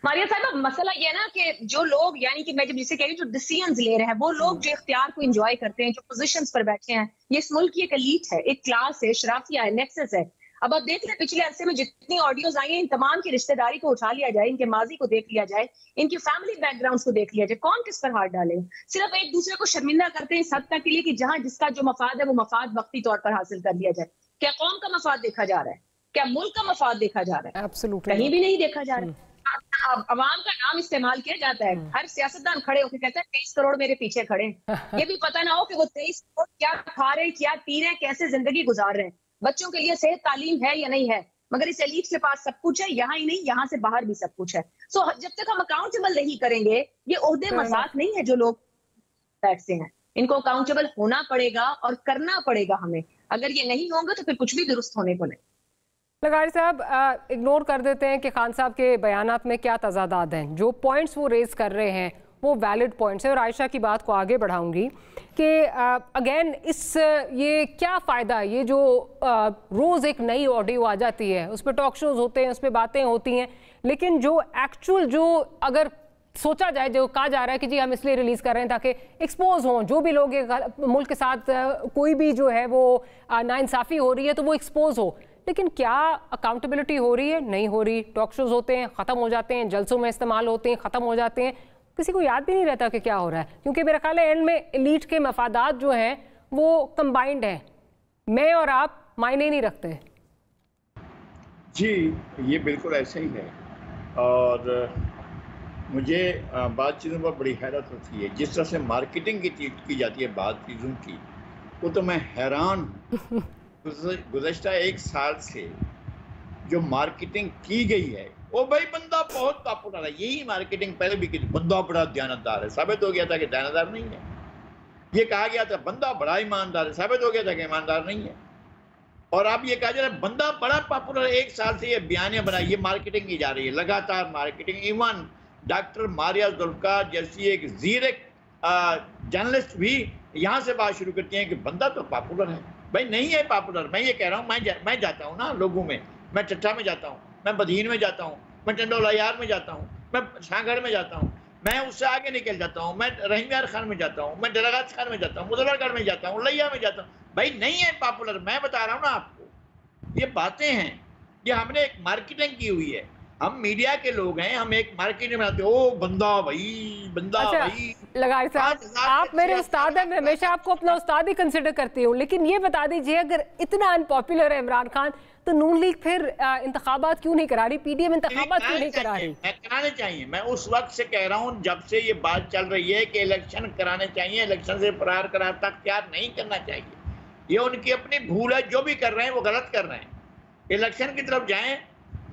मारिया साहब, मसला ये ना कि जो लोग, यानी कि मैं जब जिसे कह रही हूँ जो डिसीजंस ले रहे हैं, वो लोग जो इख्तियार को एंजॉय करते हैं, जो पोजीशंस पर बैठे हैं, ये इस मुल्क की एक एलीट है, एक क्लास है, शराफिया है, नेक्सस है। अब आप देख लें पिछले अरसे में जितनी ऑडियोज आई हैं, इन तमाम की रिश्तेदारी को उठा लिया जाए, इनके माजी को देख लिया जाए, इनकी फैमिली बैकग्राउंड को देख लिया जाए, कौन किस पर हाथ डाले। सिर्फ एक दूसरे को शर्मिंदा करते हैं इस हद तक के लिए कि जहां जिसका जो मफाद है वो मफाद वक्ती तौर पर हासिल कर लिया जाए। क्या कौम का मफाद देखा जा रहा है? क्या मुल्क का मफाद देखा जा रहा है? एब्सोल्युटली कहीं भी नहीं देखा जा रहा है। अवाम का नाम इस्तेमाल किया जाता है, हर सियासतदान खड़े होकर कहता है 23 करोड़ मेरे पीछे खड़े हैं। ये भी पता ना हो कि वो 23 करोड़ क्या खा रहे हैं, क्या पी रहे हैं, कैसे जिंदगी गुजार रहे हैं, बच्चों के लिए सेहत तालीम है या नहीं है। मगर इस एलीट के पास सब कुछ है, यहाँ ही नहीं यहाँ से बाहर भी सब कुछ है। सो जब तक हम अकाउंटेबल नहीं करेंगे, ये ओहदे मजाक नहीं है जो लोग बैठते हैं, इनको अकाउंटेबल होना पड़ेगा और करना पड़ेगा हमें। अगर ये नहीं होगा तो फिर कुछ भी दुरुस्त होने को नहीं। लगारी साहब, इग्नोर कर देते हैं कि खान साहब के बयानात में क्या तजादात हैं, जो पॉइंट्स वो रेज कर रहे हैं वो वैलिड पॉइंट्स है। और आयशा की बात को आगे बढ़ाऊंगी कि अगेन ये क्या फ़ायदा, ये जो रोज़ एक नई ऑडियो आ जाती है, उस पर टॉक शोज होते हैं, उस पर बातें होती हैं, लेकिन जो एक्चुअल जो अगर सोचा जाए, जो कहा जा रहा है कि जी हम इसलिए रिलीज़ कर रहे हैं ताकि एक्सपोज हों, जो भी लोग मुल्क के साथ कोई भी जो है वो नाइंसाफ़ी हो रही है तो वो एक्सपोज हो, लेकिन क्या अकाउंटेबिलिटी हो रही है? नहीं हो रही। टॉक शोज होते हैं, ख़त्म हो जाते हैं, जलसों में इस्तेमाल होते हैं, ख़त्म हो जाते हैं, किसी को याद भी नहीं रहता कि क्या हो रहा है, क्योंकि मेरा ख्याल है एंड में एलीट के मफादात जो हैं वो कंबाइंड हैं, मैं और आप मायने नहीं रखते। जी, ये बिल्कुल ऐसे ही है। और मुझे बात चीज़ों पर बड़ी हैरत होती है, जिस तरह से मार्केटिंग की जाती है बात चीज़ों की, वो तो मैं हैरान हूँ। गुज़श्ता 1 साल से जो मार्केटिंग की गई है वो भाई बंदा बहुत पॉपुलर है, यही मार्केटिंग पहले भी की, बंदा बड़ा दयानतदार है, साबित हो गया था कि दयानतदार नहीं है। ये कहा गया था बंदा बड़ा ईमानदार है, साबित हो गया था कि ईमानदार नहीं है। और अब ये कहा जा रहा है बंदा बड़ा पॉपुलर है, 1 साल से ये बयानियां बनाई, ये मार्केटिंग की जा रही है, लगातार marketing. Even doctor Maria Zulfiqar जैसी एक जीरक जर्नलिस्ट भी यहाँ से बात शुरू करती हैं कि बंदा तो पॉपुलर है। भाई नहीं है पॉपुलर, मैं ये कह रहा हूँ, मैं जाता हूँ ना लोगों में, मैं चट्टा में जाता हूँ, मैं बदीन में जाता हूँ, मैं टंडोलायार में जाता हूँ, मैं शाहगढ़ में जाता हूँ, मैं उससे आगे निकल जाता हूँ, मैं रहीम यार खान में जाता हूँ, मैं डरागत खान में जाता हूँ, मुजफ्फरगढ़ में जाता हूँ, लैया में जाता हूँ। भाई नहीं है पॉपुलर, मैं बता रहा हूँ ना आपको, ये बातें हैं, ये हमने एक मार्केटिंग की हुई है। हम मीडिया के लोग हैं, हम एक मार्केटिंग बनाते हैं, ओ बंदा भाई, बंदा भाई। लगारी साहब, आप मेरे उस्ताद हैं, मैं हमेशा आपको अपना उस्ताद ही कंसिडर करती हूँ, लेकिन ये बता दीजिए अगर इतना अनपॉपुलर है इमरान खान तो नून लीग फिर इंतखाबात क्यों नहीं करा रही, पीडीएम इंतखाबात क्यों नहीं करा रही? कराने चाहिए, मैं उस वक्त से कह रहा हूँ जब से ये बात चल रही है कि इलेक्शन कराने चाहिए, इलेक्शन से फरार करार तक तैयार नहीं करना चाहिए। ये उनकी अपनी भूल है, जो भी कर रहे हैं वो गलत कर रहे हैं, इलेक्शन की तरफ जाएं।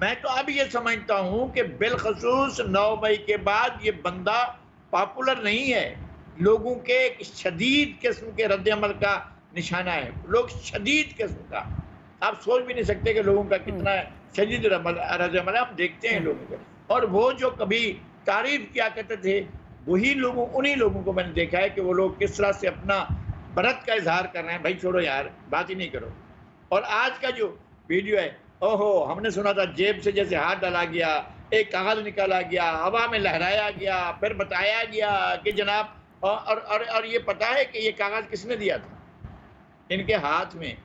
मैं तो अब ये समझता हूँ कि बिलखसूस 9 मई के बाद ये बंदा पॉपुलर नहीं है, लोगों के एक शदीद किस्म के रद्द-ए-अमल का निशाना है, लोग शदीद किस्म का, आप सोच भी नहीं सकते कि लोगों का कितना शदीद रद्द-ए-अमल है, आप देखते हैं लोगों को। और वो जो कभी तारीफ किया करते थे वही लोगों, उन्हीं लोगों को मैंने देखा है कि वो लोग किस तरह से अपना बरत का इजहार कर रहे हैं। भाई छोड़ो यार, बात ही नहीं करो। और आज का जो वीडियो है, ओहो, हमने सुना था जेब से जैसे हाथ डाला गया, एक कागज निकाला गया, हवा में लहराया गया, फिर बताया गया कि जनाब, और ये पता है कि ये कागज किसने दिया था? इनके हाथ में,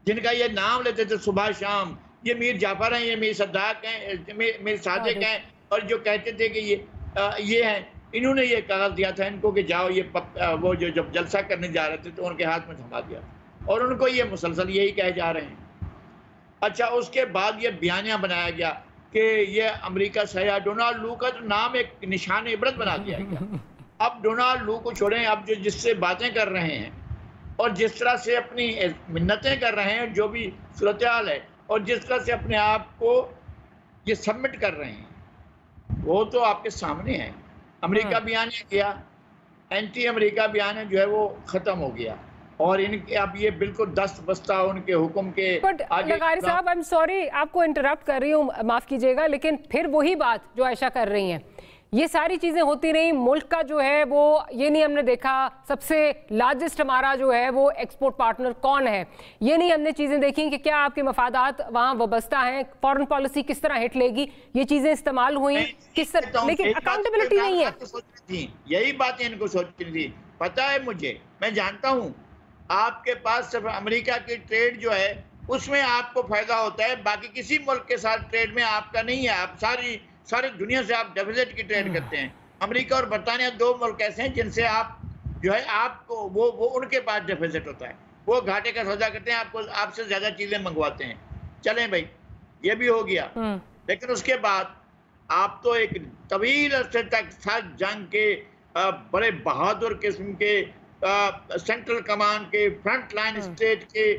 जिनका ये नाम लेते थे सुबह शाम, ये मीर जाफर हैं, ये मीर सद्दाक हैं, मीर सादिक हैं, और जो कहते थे कि ये हैं, इन्होंने ये कागज दिया था इनको कि जाओ ये वो जो जब जलसा करने जा रहे थे तो उनके हाथ में थमा दिया, और उनको ये मुसलसल यही कहे जा रहे हैं। अच्छा, उसके बाद ये बयानिया बनाया गया कि ये अमेरिका से आया, डोनाल्ड लू का तो नाम एक निशान इबरत बना दिया गया। अब डोनाल्ड लू को छोड़ें, अब जो जिससे बातें कर रहे हैं और जिस तरह से अपनी मिन्नतें कर रहे हैं, जो भी सूरत हाल है, और जिस तरह से अपने आप को ये सबमिट कर रहे हैं, वो तो आपके सामने है। अमेरिका बयानिया किया, एंटी अमेरिका बयान जो है वो ख़त्म हो गया, और इनके अब ये बिल्कुल दस्त बस्ता उनके हुक्म के आगे। लगारी साहब, आई एम सॉरी आपको इंटरप्ट कर रही हूँ, माफ़ कीजिएगा, लेकिन फिर वही बात जो आयशा कर रही हैं, ये सारी चीज़ें होती रही, मुल्क का जो है वो, ये नहीं हमने देखा सबसे लार्जेस्ट हमारा जो है वो एक्सपोर्ट पार्टनर कौन है, ये नहीं हमने चीज़ें देखी कि क्या आपके मफादात वहाँ वाबस्ता हैं, फॉरेन पॉलिसी किस तरह हिट लेगी, ये चीज़ें इस्तेमाल हुई किस तरह, लेकिन अकाउंटेबिलिटी नहीं है। यही बातें इनको सोचनी थी। पता है मुझे, मैं जानता हूँ आपके पास सिर्फ अमेरिका की ट्रेड जो है उसमें आपको फायदा होता है, बाकी किसी मुल्क के साथ ट्रेड में आपका नहीं है। आप सारी दुनिया से आप डेफिसिट की ट्रेड करते हैं। अमेरिका और बरतानिया 2 मुल्क ऐसे हैं जिनसे आप जो है आपको वो उनके पास डेफिसिट होता है, वो घाटे का सौदा करते हैं, आपको आपसे ज्यादा चीजें मंगवाते हैं। चलें भाई, ये भी हो गया, लेकिन उसके बाद आप तो एक तवील अरसे तक साथ जंग के बड़े बहादुर किस्म के सेंट्रल कमांड के फ्रंट लाइन स्टेट के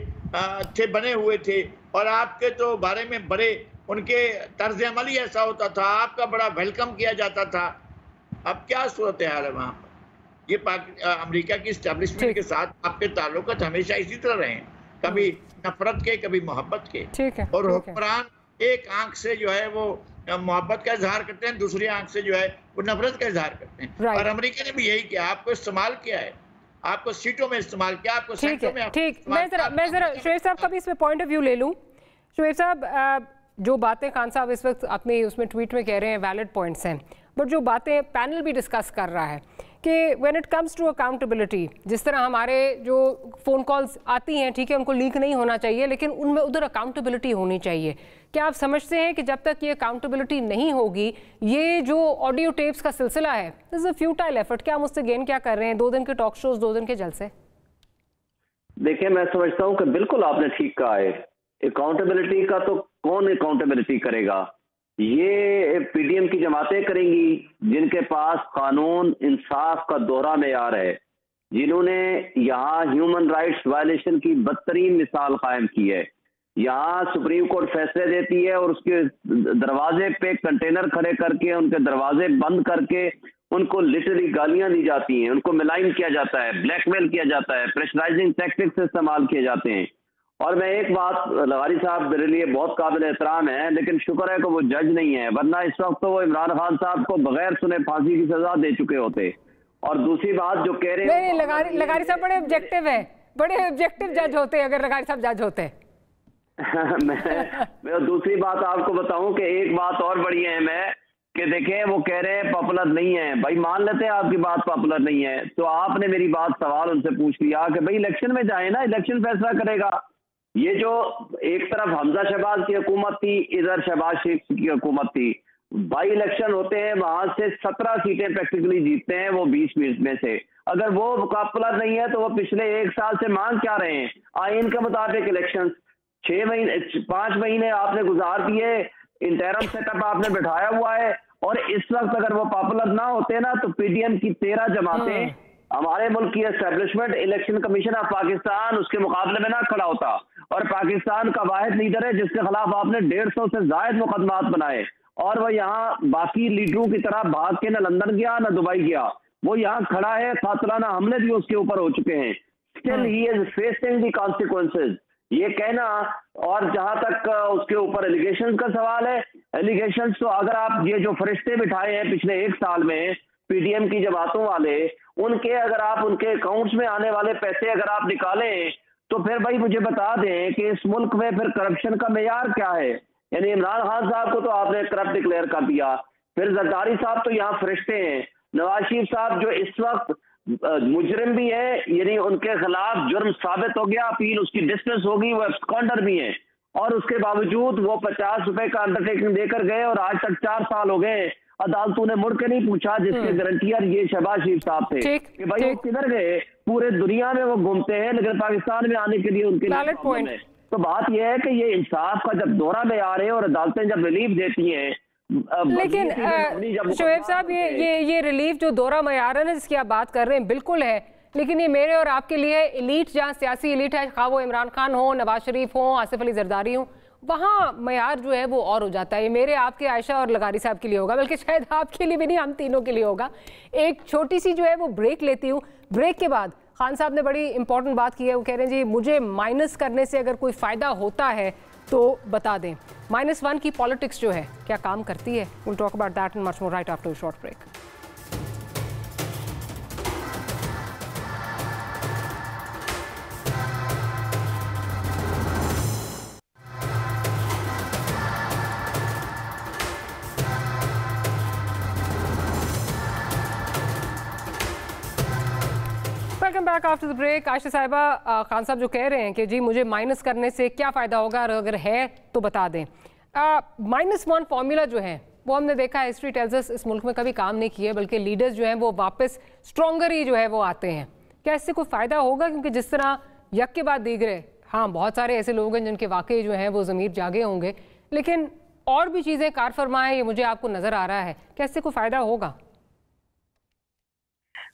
थे, बने हुए थे, और आपके तो बारे में बड़े उनके तर्ज अमल ही ऐसा होता था, आपका बड़ा वेलकम किया जाता था। अब क्या सूरत हाल है वहाँ पर? ये अमेरिका की इस्टेब्लिशमेंट के साथ आपके ताल्लुकात हमेशा इसी तरह रहे हैं, कभी नफरत के, कभी मोहब्बत के। और हुक्मरान एक आंख से जो है वो मोहब्बत का इजहार करते हैं, दूसरी आंख से जो है वो नफरत का इजहार करते हैं। और अमेरिका ने भी यही किया, आपको इस्तेमाल किया है, आपको सीटों में इस्तेमाल किया, आपको सीटों में। ठीक, मैं जरा शुएब साहब का भी इसमें पॉइंट ऑफ व्यू ले लूं। शुएब साहब, जो बातें खान साहब इस वक्त अपने उसमें ट्वीट में कह रहे हैं वैलिड पॉइंट्स हैं, बट जो बातें पैनल भी डिस्कस कर रहा है कि when it comes to accountability, जिस तरह हमारे जो फ़ोन कॉल्स आती हैं, ठीक है, उनको लीक नहीं होना चाहिए, लेकिन उनमें उधर अकाउंटेबिलिटी होनी चाहिए। क्या आप समझते हैं कि जब तक ये अकाउंटेबिलिटी नहीं होगी, ये जो ऑडियो टेप्स का सिलसिला है, this is a futile effort? क्या हम उससे गेन क्या कर रहे हैं? 2 दिन के टॉक शोज, 2 दिन के जलसे। देखिए, मैं समझता हूँ कि बिल्कुल आपने ठीक कहा है, अकाउंटेबिलिटी का तो कौन अकाउंटेबिलिटी करेगा? ये पीडीएम की जमातें करेंगी, जिनके पास कानून इंसाफ का दोहरा मेयार है, जिन्होंने यहाँ ह्यूमन राइट्स वायलेशन की बदतरीन मिसाल कायम की है, यहाँ सुप्रीम कोर्ट फैसले देती है और उसके दरवाजे पे कंटेनर खड़े करके, उनके दरवाजे बंद करके उनको लिटरली गालियां दी जाती हैं, उनको मिलाइन किया जाता है, ब्लैकमेल किया जाता है, प्रेशराइजिंग टैक्टिक्स इस्तेमाल किए जाते हैं। और मैं एक बात, लगारी साहब मेरे लिए बहुत काबिल एहतराम है, लेकिन शुक्र है कि वो जज नहीं है, वरना इस वक्त तो वो इमरान खान साहब को बगैर सुने फांसी की सजा दे चुके होते। और दूसरी बात जो कह रहे हैं, लगारी साहब बड़े ऑब्जेक्टिव है, बड़े ऑब्जेक्टिव जज होते हैं अगर लगारी साहब जज होते हैं। मैं दूसरी बात आपको बताऊं कि एक बात और बड़ी है मैं कि देखें, वो कह रहे हैं पॉपुलर नहीं है। भाई मान लेते हैं आपकी बात पॉपुलर नहीं है, तो आपने मेरी बात सवाल उनसे पूछ लिया कि भाई इलेक्शन में जाए ना, इलेक्शन फैसला करेगा। ये जो एक तरफ हमजा शहबाज की हुकूमत थी, इधर शहबाज शरीफ की हुकूमत थी, बाई इलेक्शन होते हैं, वहां से 17 सीटें प्रैक्टिकली जीतते हैं वो 20 में से। अगर वो पॉपुलर नहीं है तो वो पिछले 1 साल से मांग क्या रहे हैं? आइन के मुताबिक इलेक्शन 5 महीने आपने गुजार दिए, इंटरम सेटअप आपने बैठाया हुआ है, और इस वक्त अगर वो पॉपुलर ना होते ना तो पीडीएम की 13 जमातें, हमारे मुल्क की establishment election commission of Pakistan उसके मुकाबले में ना खड़ा होता। और पाकिस्तान का वाहिद लीडर है जिसके खिलाफ आपने 150 से ज्यादा मुकदमात बनाए, और वह यहाँ बाकी लीडरों की तरह भाग के ना लंदन गया ना दुबई गया, वो यहाँ खड़ा है, कातलाना हमले भी उसके ऊपर हो चुके हैं। Still he is facing the consequences. ये कहना, और जहां तक उसके ऊपर एलिगेशंस का सवाल है, एलिगेशंस तो अगर आप ये जो फरिश्ते बिठाए हैं पिछले 1 साल में पीडीएम की जमातों वाले, उनके अगर आप उनके अकाउंट्स में आने वाले पैसे अगर आप निकालें तो फिर भाई मुझे बता दें कि इस मुल्क में फिर करप्शन का मेयार क्या है। यानी इमरान खान साहब को तो आपने करप्ट डिक्लेयर कर दिया, फिर जरदारी साहब तो यहाँ फरिश्ते हैं, नवाज शरीफ साहब जो इस वक्त मुजरिम भी है, यानी उनके खिलाफ जुर्म साबित हो गया, अपील उसकी डिसमिस होगी, वो एब्सकॉन्डर भी है, और उसके बावजूद वो 50 रुपए का अंडरटेकिंग देकर गए और आज तक 4 साल हो गए, अदालतों ने मुड़ के नहीं पूछा, जिसके गारंटियर ये शहबाज शरीफ साहब थे कि भाई वो किधर गए। पूरे दुनिया में वो घूमते हैं लेकिन पाकिस्तान में आने के लिए उनके लिए तो बात यह है कि ये इंसाफ का जब दौरा में आ रहे हैं और अदालतें जब रिलीफ देती हैं, लेकिन शोएब साहब ये रिलीफ जो दौरा मयार है ना जिसकी आप बात कर रहे हैं बिल्कुल है, लेकिन ये मेरे और आपके लिए एलीट, जहाँ सियासी एलीट है, खा वो इमरान खान हो, नवाज शरीफ हो, आसिफ अली जरदारी हो, वहाँ मयार जो है वो और हो जाता है। ये मेरे, आपके, आयशा और लगारी साहब के लिए होगा, बल्कि शायद आपके लिए भी नहीं, हम तीनों के लिए होगा। एक छोटी सी जो है वो ब्रेक लेती हूँ। ब्रेक के बाद खान साहब ने बड़ी इंपॉर्टेंट बात की है, वो कह रहे हैं जी मुझे माइनस करने से अगर कोई फ़ायदा होता है तो बता दें। -1 की पॉलिटिक्स जो है क्या काम करती है? Will talk about that and much more right after a short break. Welcome back after the break. Ayesha Sahiba, Khan साहब जो कह रहे हैं कि जी मुझे माइनस करने से क्या फ़ायदा होगा, अगर है तो बता दें। -1 फॉर्मूला जो है वो हमने देखा है, हिस्ट्री टेल्स अस, इस मुल्क में कभी काम नहीं किया, बल्कि लीडर्स जो हैं वो वापस स्ट्रॉन्गर ही जो है वो आते हैं। क्या इससे कोई फ़ायदा होगा? क्योंकि जिस तरह यक के बाद दीगरे, हाँ बहुत सारे ऐसे लोग हैं जिनके वाकई जो हैं वो ज़मीर जागे होंगे, लेकिन और भी चीज़ें कार फरमाएँ, ये मुझे आपको नज़र आ रहा है। क्या इससे कोई फ़ायदा होगा?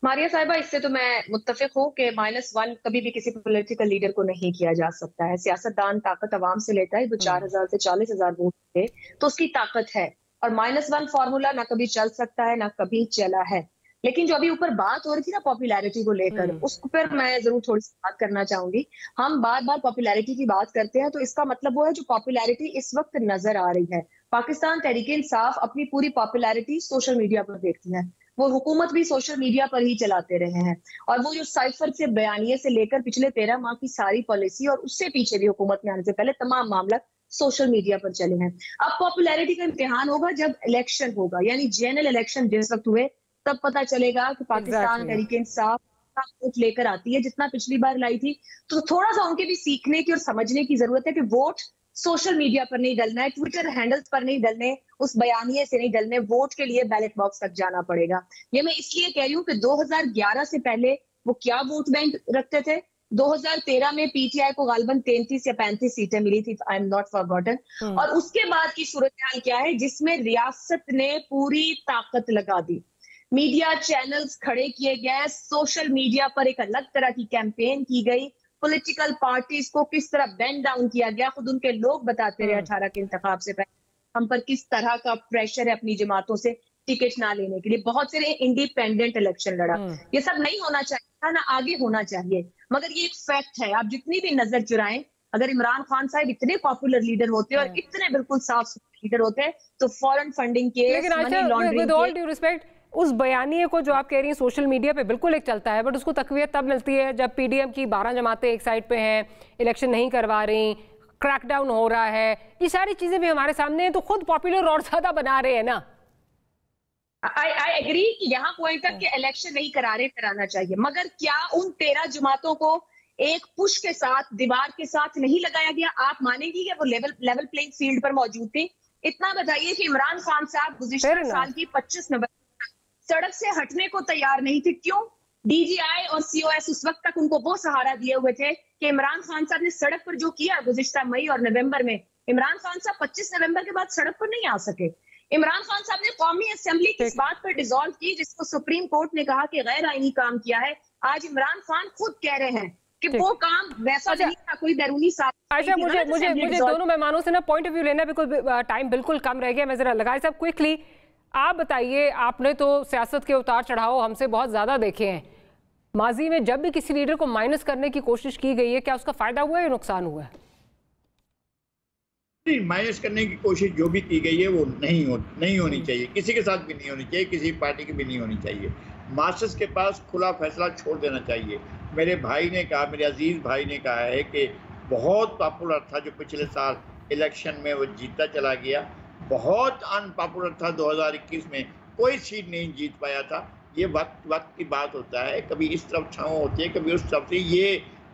मारिया साहिबा, इससे तो मैं मुत्तफिक हूँ कि -1 कभी भी किसी पॉलिटिकल लीडर को नहीं किया जा सकता है। सियासतदान ताकत अवाम से लेता है, वो 4000 से 40,000 वोट दे तो उसकी ताकत है, और -1 फार्मूला ना कभी चल सकता है ना कभी चला है। लेकिन जो अभी ऊपर बात हो रही थी ना पॉपुलैरिटी को लेकर, उस पर मैं जरूर थोड़ी सी बात करना चाहूंगी। हम बार बार पॉपुलैरिटी की बात करते हैं तो इसका मतलब वो है जो पॉपुलैरिटी इस वक्त नजर आ रही है। पाकिस्तान तहरीक-ए-इंसाफ अपनी पूरी पॉपुलैरिटी सोशल मीडिया पर देखती है, वो हुकूमत भी सोशल मीडिया पर ही चलाते रहे हैं, और वो जो साइफर से बयानिए से लेकर पिछले 13 माह की सारी पॉलिसी और उससे पीछे भी हुकूमत में आने से पहले तमाम मामला सोशल मीडिया पर चले हैं। अब पॉपुलैरिटी का इम्तिहान होगा जब इलेक्शन होगा, यानी जनरल इलेक्शन जिस वक्त हुए तब पता चलेगा कि पाकिस्तान तहरीक-ए-इंसाफ वोट लेकर आती है जितना पिछली बार लाई थी। तो थोड़ा सा उनके भी सीखने की और समझने की जरूरत है कि वोट सोशल मीडिया पर नहीं डलना है, ट्विटर हैंडल्स पर नहीं डलने, उस बयानिए से नहीं डलने, वोट के लिए बैलेट बॉक्स तक जाना पड़ेगा। ये मैं इसलिए कह रही हूँ कि 2011 से पहले वो क्या वोट बैंक रखते थे। 2013 में पीटीआई को गालिबन 33 या 35 सीटें मिली थी, आई एम नॉट फॉरगॉटन। और उसके बाद की सूरत हाल क्या है, जिसमें रियासत ने पूरी ताकत लगा दी, मीडिया चैनल्स खड़े किए गए, सोशल मीडिया पर एक अलग तरह की कैंपेन की गई, पॉलिटिकल पार्टीज को किस तरह बैंड डाउन किया गया, खुद उनके लोग बताते रहे 18 के इंतखाब से पहले हम पर किस तरह का प्रेशर है अपनी जमातों से टिकट ना लेने के लिए। बहुत से इंडिपेंडेंट इलेक्शन लड़ा, ये सब नहीं होना चाहिए था, ना आगे होना चाहिए, मगर ये एक फैक्ट है। आप जितनी भी नजर चुराएं, अगर इमरान खान साहब इतने पॉपुलर लीडर होते और इतने बिल्कुल साफ सुथरे लीडर होते तो foreign funding case, money laundering, with all due respect, उस बयानिए को जो आप कह रही हैं सोशल मीडिया पे बिल्कुल एक चलता है, बट उसको तकवीत तब मिलती है जब पीडीएम की 12 जमातें एक साइड पे हैं, इलेक्शन नहीं करवा रही, क्रैकडाउन हो रहा है, ये सारी चीजें भी हमारे सामने हैं, तो खुद पॉपुलर और ज्यादा बना रहे हैं ना। आई एग्री कि यहाँ पॉइंट तक कि इलेक्शन नहीं कराना चाहिए, मगर क्या उन 13 जमातों को एक पुश के साथ, दीवार के साथ नहीं लगाया गया? आप मानेंगी कि वो लेवल प्लेइंग फील्ड पर मौजूद थी? इतना बताइए कि इमरान खान साहब गुज़िश्ता साल की 25 नवंबर सड़क से हटने को तैयार नहीं थे। क्यों? डीजीआई और सीओएस उस वक्त तक उनको वो सहारा दिए हुए थे कि इमरान खान साहब ने सड़क पर जो किया गुज़िश्ता मई और नवंबर में, इमरान खान साहब 25 नवंबर के बाद सड़क पर नहीं आ सके। इमरान खान साहब ने कौमी असेंबली किस बात पर डिसॉल्व की जिसको सुप्रीम कोर्ट ने कहा कि गैर आईनी काम किया है। आज इमरान खान खुद कह रहे हैं कि वो काम वैसा नहीं था, कोई बैरूनी साजिश। अच्छा, मुझे दोनों मेहमानों से ना पॉइंट ऑफ व्यू लेना, बिल्कुल टाइम बिल्कुल कम रह गया। मैं जरा लगाए साहब क्विकली आप बताइए, आपने तो सियासत के उतार चढ़ाव हमसे बहुत ज्यादा देखे हैं, माजी में जब भी किसी लीडर को माइनस करने की कोशिश की गई है, क्या उसका फायदा हुआ है या नुकसान हुआ है? माइनस करने की कोशिश जो भी की गई है वो नहीं होनी चाहिए, किसी के साथ भी नहीं होनी चाहिए, किसी पार्टी की भी नहीं होनी चाहिए। मास्टर्स के पास खुला फैसला छोड़ देना चाहिए। मेरे भाई ने कहा, मेरे अजीज भाई ने कहा है कि बहुत पॉपुलर था जो पिछले साल इलेक्शन में वो जीतता चला गया, बहुत अनपॉपुलर था 2021 में, कोई सीट नहीं जीत पाया था। ये वक्त की बात होता है, कभी इस तरफ छाँव होती है, कभी उस तरफ से।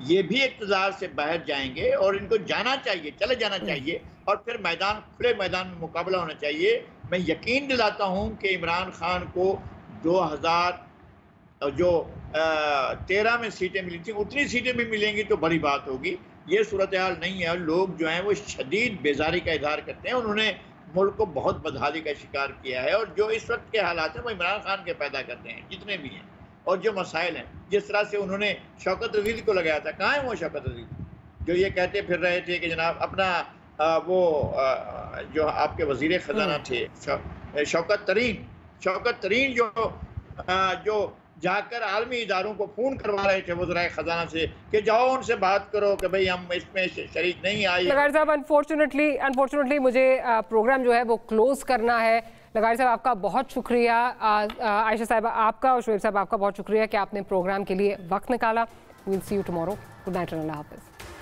ये भी इक़्तिदार से बाहर जाएंगे और इनको जाना चाहिए, चले जाना चाहिए और फिर खुले मैदान में मुकाबला होना चाहिए। मैं यकीन दिलाता हूं कि इमरान खान को 2013 में सीटें मिली थी, उतनी सीटें भी मिलेंगी तो बड़ी बात होगी। ये सूरत हाल नहीं है। लोग जो हैं वो शदीद बेजारी का इजहार करते हैं, उन्होंने मुल्क को बहुत बदहाली का शिकार किया है और जो इस वक्त के हालात हैं वो इमरान खान के पैदा करते हैं, जितने भी हैं। और जो मसाइल हैं, जिस तरह से उन्होंने शौकत रज़ील को लगाया था, कहाँ है वो शौकत रज़ील जो ये कहते फिर रहे थे कि जनाब अपना जो आपके वज़ीर ख़जाना थे शौकत तरीन जो जाकर आलमी इदारों को फ़ोन करवा रहे थे वज़राए ख़जाना से कि जाओ उनसे बात करो कि भाई हम इसमें शरीक नहीं आए। लगार साहब, अनफॉर्चुनेटली मुझे प्रोग्राम जो है वो क्लोज करना है। लगार साहब आपका बहुत शुक्रिया, आयशा साहब आपका और शुएब साहब आपका बहुत शुक्रिया कि आपने प्रोग्राम के लिए वक्त निकाला। Will see you tomorrow. Good night, अल्लाह हाफ़िज़।